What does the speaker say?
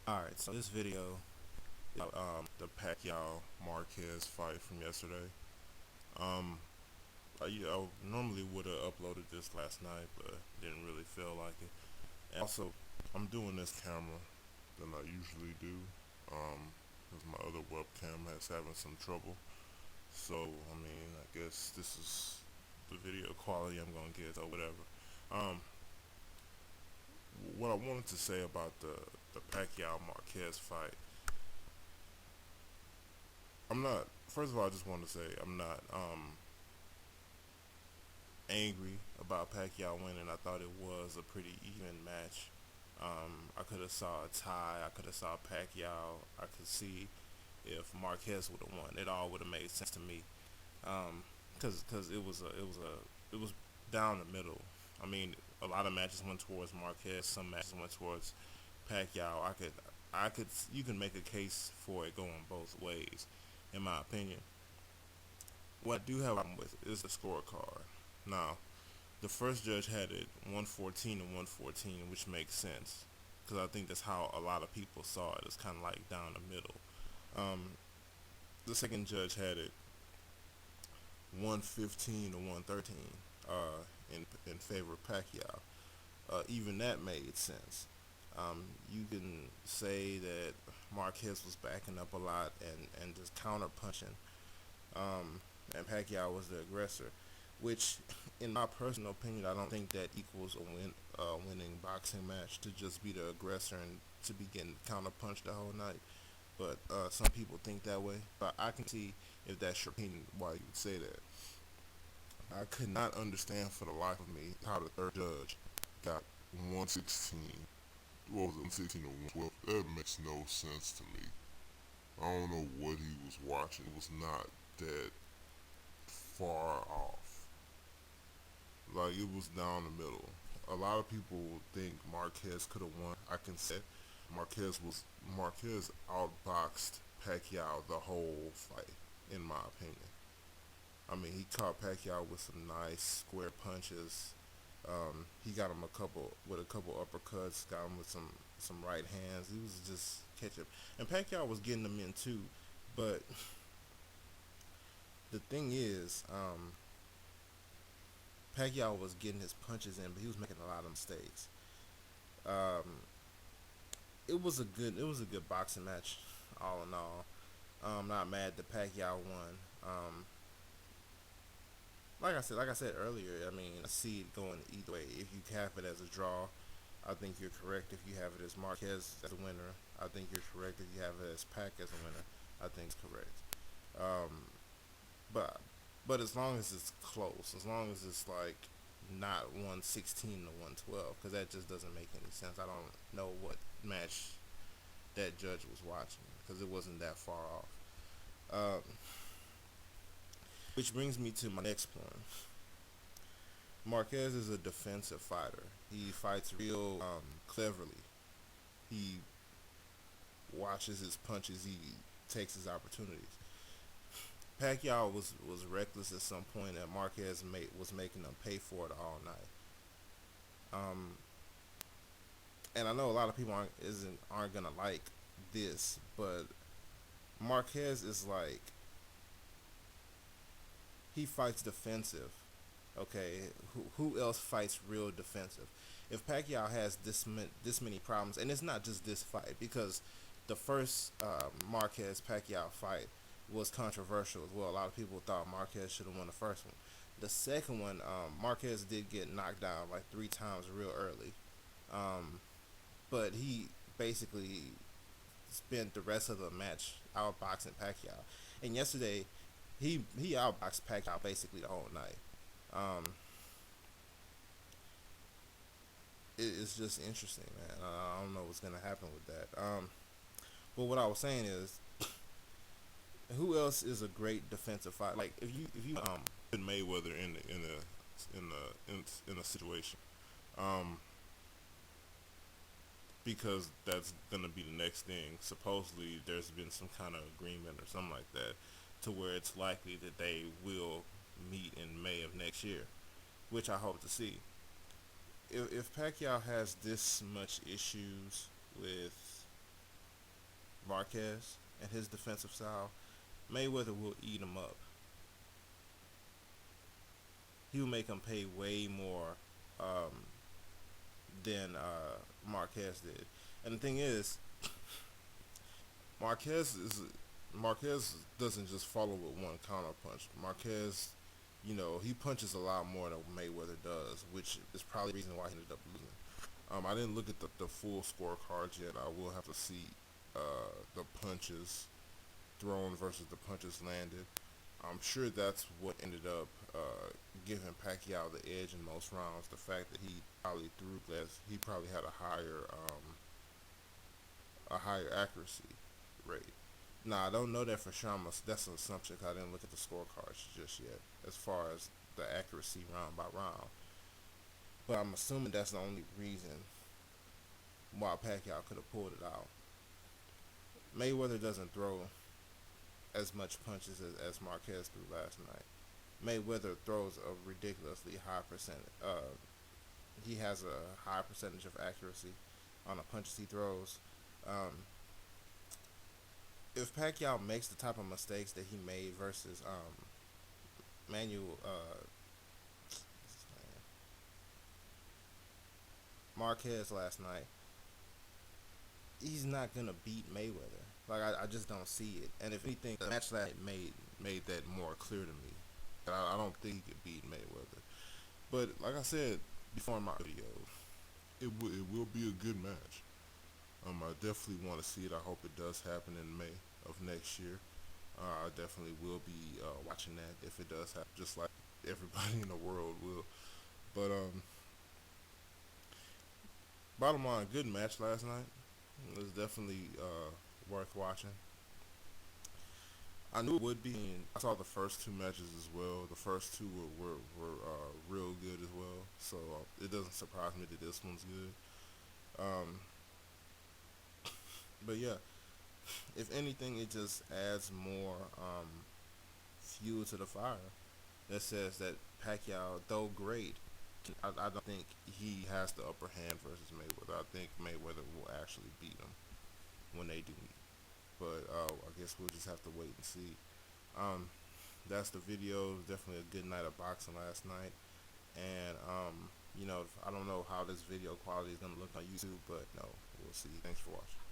Alright, so this video is the Pacquiao Marquez fight from yesterday. Um, I normally would have uploaded this last night, but didn't really feel like it. And also, I'm doing this camera than I usually do, because my other webcam has having some trouble. So, I mean, I guess this is the video quality I'm gonna get or whatever. Um, what I wanted to say about the Pacquiao Marquez fight, I'm not. First of all, I just want to say I'm not angry about Pacquiao winning. I thought it was a pretty even match. I could have saw a tie. I could have saw Pacquiao. I could see if Marquez would have won. It all would have made sense to me. Cause it was down the middle. I mean, a lot of matches went towards Marquez. Some matches went towards Pacquiao. You can make a case for it going both ways, in my opinion. What I do have a problem with is the scorecard. Now, the first judge had it 114 and 114, which makes sense because I think that's how a lot of people saw it. It's kind of like down the middle. Um, the second judge had it 115 to 113 in favor of Pacquiao. Even that made sense. You can say that Marquez was backing up a lot and just counter punching, and Pacquiao was the aggressor, which, in my personal opinion, I don't think that equals a winning boxing match to just be the aggressor and to be getting counter punched the whole night. But some people think that way. But I can see if that's your opinion why you would say that. I could not understand for the life of me how the third judge got 116. What was it, 116 or 112? That makes no sense to me. I don't know what he was watching. It was not that far off. Like, it was down the middle. A lot of people think Marquez could have won. I can say Marquez outboxed Pacquiao the whole fight, in my opinion. I mean, he caught Pacquiao with some nice square punches. He got him a couple uppercuts. Got him with some right hands. He was just catching, and Pacquiao was getting them in too. But the thing is, Pacquiao was getting his punches in, but he was making a lot of mistakes. Um, it was a good boxing match, all in all. I'm not mad that Pacquiao won. Like I said earlier, I mean, I see it going either way. If you have it as a draw, I think you're correct. If you have it as Marquez as a winner, I think you're correct. If you have it as Pac as a winner, I think it's correct. Um, but but as long as it's close, as long as it's like not 116 to 112, because that just doesn't make any sense. I don't know what match that judge was watching because it wasn't that far off. Um, which brings me to my next point. Marquez is a defensive fighter. He fights real cleverly. He watches his punches. He takes his opportunities. Pacquiao was reckless at some point, and Marquez was making him pay for it all night. Um, and I know a lot of people aren't gonna like this, but Marquez is like, he fights defensive. Okay, who else fights real defensive? If Pacquiao has this many problems, and it's not just this fight, because the first Marquez Pacquiao fight was controversial as well. A lot of people thought Marquez should have won the first one. The second one, Marquez did get knocked down like 3 times real early, um, but he basically spent the rest of the match outboxing Pacquiao. And yesterday, he outboxed Pacquiao basically the whole night. Um, it's just interesting, man. I don't know what's gonna happen with that. But what I was saying is, who else is a great defensive fighter? Like, if you put Mayweather in a situation, um, because that's gonna be the next thing. Supposedly, there's been some kind of agreement or something like that, to where it's likely that they will meet in May of next year, which I hope to see. If Pacquiao has this much issues with Marquez and his defensive style, Mayweather will eat him up. He will make him pay way more um, than Marquez did. And the thing is, Marquez is Marquez doesn't just follow with one counter punch. Marquez, he punches a lot more than Mayweather does, which is probably the reason why he ended up losing. I didn't look at the full scorecards yet. I will have to see the punches thrown versus the punches landed. I'm sure that's what ended up giving Pacquiao the edge in most rounds. The fact that he probably threw less, he probably had a higher accuracy rate. Now I don't know that for sure. That's an assumption 'cause I didn't look at the scorecards just yet, as far as the accuracy round by round. But I'm assuming that's the only reason why Pacquiao could have pulled it out. Mayweather doesn't throw as much punches as Marquez threw last night. Mayweather throws a ridiculously high percentage. He has a high percentage of accuracy on the punches he throws. Um, if Pacquiao makes the type of mistakes that he made versus Manuel Marquez last night, he's not gonna beat Mayweather. Like I just don't see it. And if anything, the match that made that more clear to me. I don't think he could beat Mayweather. But like I said before in my video, it will be a good match. I definitely want to see it. I hope it does happen in May of next year. I definitely will be watching that if it does happen, just like everybody in the world will. But bottom line, good match last night. It was definitely worth watching. I knew it would be. And I saw the first two matches as well. The first two were real good as well. So it doesn't surprise me that this one's good. Um, but yeah, if anything, it just adds more fuel to the fire. That says that Pacquiao, though great, I don't think he has the upper hand versus Mayweather. I think Mayweather will actually beat him when they do meet. But I guess we'll just have to wait and see. Um, that's the video. It was definitely a good night of boxing last night. And, I don't know how this video quality is going to look on YouTube, but no, we'll see. Thanks for watching.